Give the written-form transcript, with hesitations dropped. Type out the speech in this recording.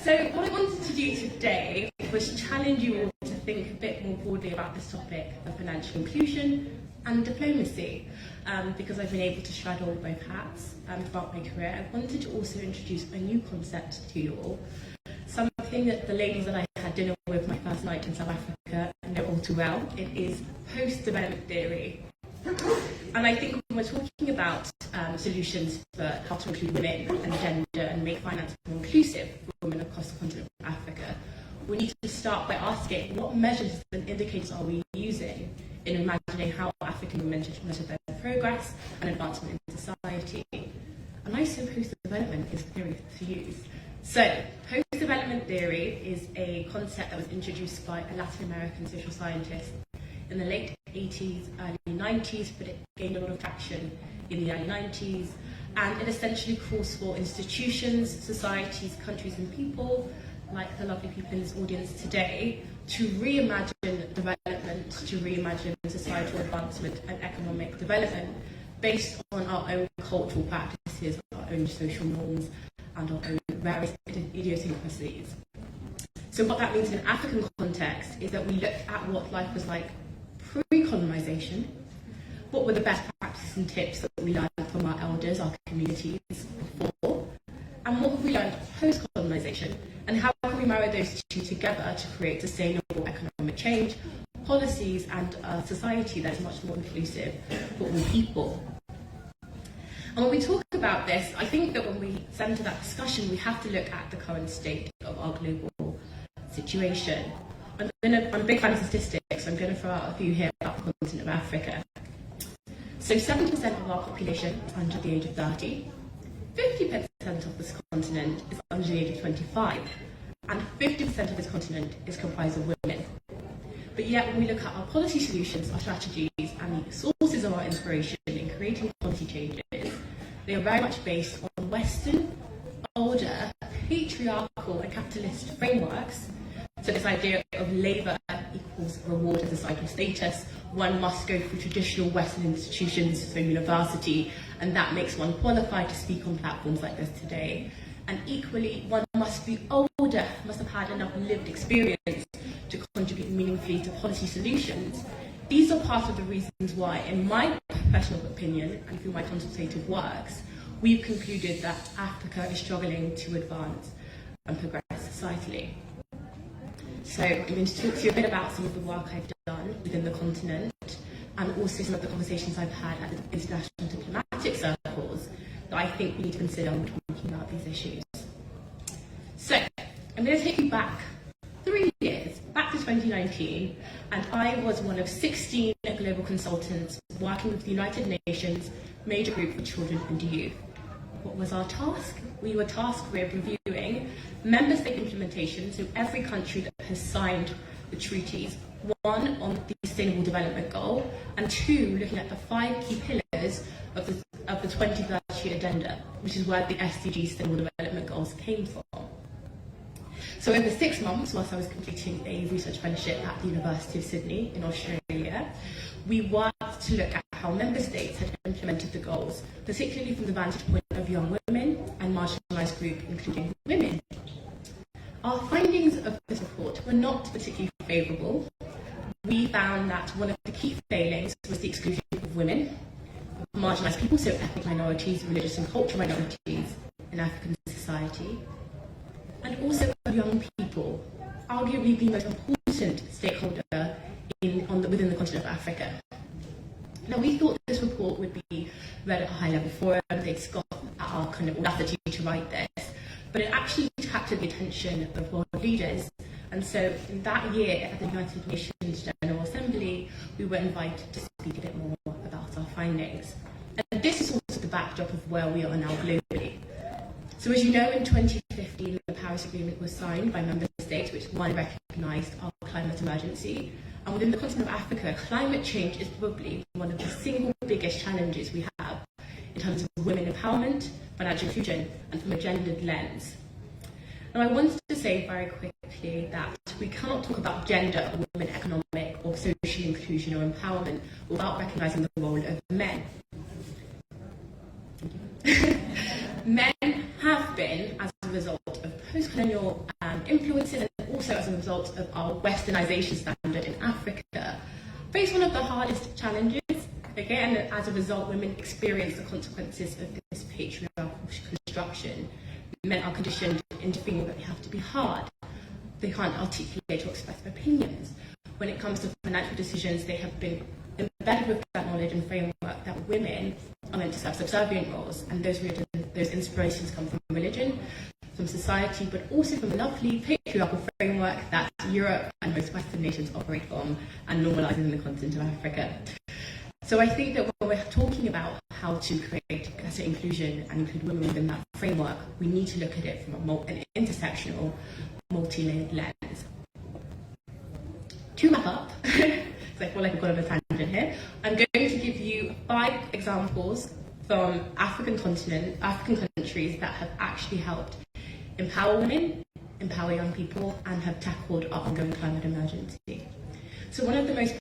So what I wanted to do today was challenge you all to think a bit more broadly about this topic of financial inclusion and diplomacy, because I've been able to straddle both hats throughout my career. I wanted to also introduce a new concept to you all, something that the ladies that I had dinner with my first night in South Africa know all too well. It is post-development theory. And I think when we're talking about solutions for how to include women and gender and make finance more inclusive for women across the continent of Africa, we need to start by asking what measures and indicators are we using in imagining how African women should measure their progress and advancement in society. And I say post-development is theory to use. So, post-development theory is a concept that was introduced by a Latin American social scientist in the late 80s, early 90s, but it gained a lot of traction in the early 90s. And it essentially calls for institutions, societies, countries and people, like the lovely people in this audience today, to reimagine development, to reimagine societal advancement and economic development based on our own cultural practices, our own social norms, and our own various idiosyncrasies. So what that means in an African context is that we look at what life was like pre-colonisation, what were the best practices and tips that we learned from our elders, our communities before, and what have we learned post-colonisation, and how can we marry those two together to create sustainable economic change, policies, and a society that's much more inclusive for all people. And when we talk about this, I think that when we centre that discussion, we have to look at the current state of our global situation. I'm a big fan of statistics, so I'm going to throw out a few here about the continent of Africa. So 70% of our population is under the age of 30, 50% of this continent is under the age of 25, and 50% of this continent is comprised of women. But yet when we look at our policy solutions, our strategies, and the sources of our inspiration in creating policy changes, they are very much based on Western, older, patriarchal and capitalist frameworks. So this idea of labour equals reward and societal status, one must go through traditional Western institutions, so university, and that makes one qualified to speak on platforms like this today. And equally, one must be older, must have had enough lived experience to contribute meaningfully to policy solutions. These are part of the reasons why, in my professional opinion, and through my consultative works, we've concluded that Africa is struggling to advance and progress societally. So I'm going to talk to you a bit about some of the work I've done within the continent, and also some of the conversations I've had at the international diplomatic circles that I think we need to consider when talking about these issues. So I'm going to take you back 3 years, back to 2019, and I was one of 16 global consultants working with the United Nations Major Group for Children and Youth. What was our task? We were tasked with reviewing member state implementation, so every country that has signed the treaties, 1, on the Sustainable Development Goal, and 2, looking at the 5 key pillars of the 2030 Agenda, which is where the SDG Sustainable Development Goals came from. So over 6 months, whilst I was completing a research fellowship at the University of Sydney in Australia, we worked to look at how member states had implemented the goals, particularly from the vantage point of young women and marginalised groups, including women. Our findings of this report were not particularly favourable. We found that one of the key failings was the exclusion of women, marginalised people, so ethnic minorities, religious and cultural minorities in African society, and also of young people, arguably the most important stakeholder within the continent of Africa. Now, we thought this report would be read at a high-level forum. They'd scoff at our kind of audacity to write this, but it actually captured the attention of world leaders. And so, in that year at the United Nations General Assembly, we were invited to speak a bit more about our findings. And this is also the backdrop of where we are now globally. So, as you know, in 2015, the Paris Agreement was signed by member states, which one recognised our climate emergency. And within the continent of Africa, climate change is probably one of the single biggest challenges we have in terms of women empowerment, financial inclusion, and from a gendered lens. Now, I wanted to say very quickly that we cannot talk about gender, or women economic, or social inclusion or empowerment without recognising the role of men. Men have been, as a result of post-colonial and influences, and also as a result of our westernization standard in Africa, face one of the hardest challenges. Again, as a result, women experience the consequences of this patriarchal construction. Men are conditioned into feeling that they have to be hard. They can't articulate or express their opinions. When it comes to financial decisions, they have been embedded with that knowledge and framework that women are meant to serve subservient roles, and those inspirations come from religion, from society, but also from the lovely patriarchal framework that Europe and most Western nations operate from and normalizes in the continent of Africa. So I think that when we're talking about how to create better inclusion and include women within that framework, we need to look at it from an intersectional, multi-layered lens. To wrap up, because I feel like I've got on a tangent here, I'm going to give you 5 examples from African countries that have actually helped empower women, empower young people, and have tackled our ongoing climate emergency. So one of the most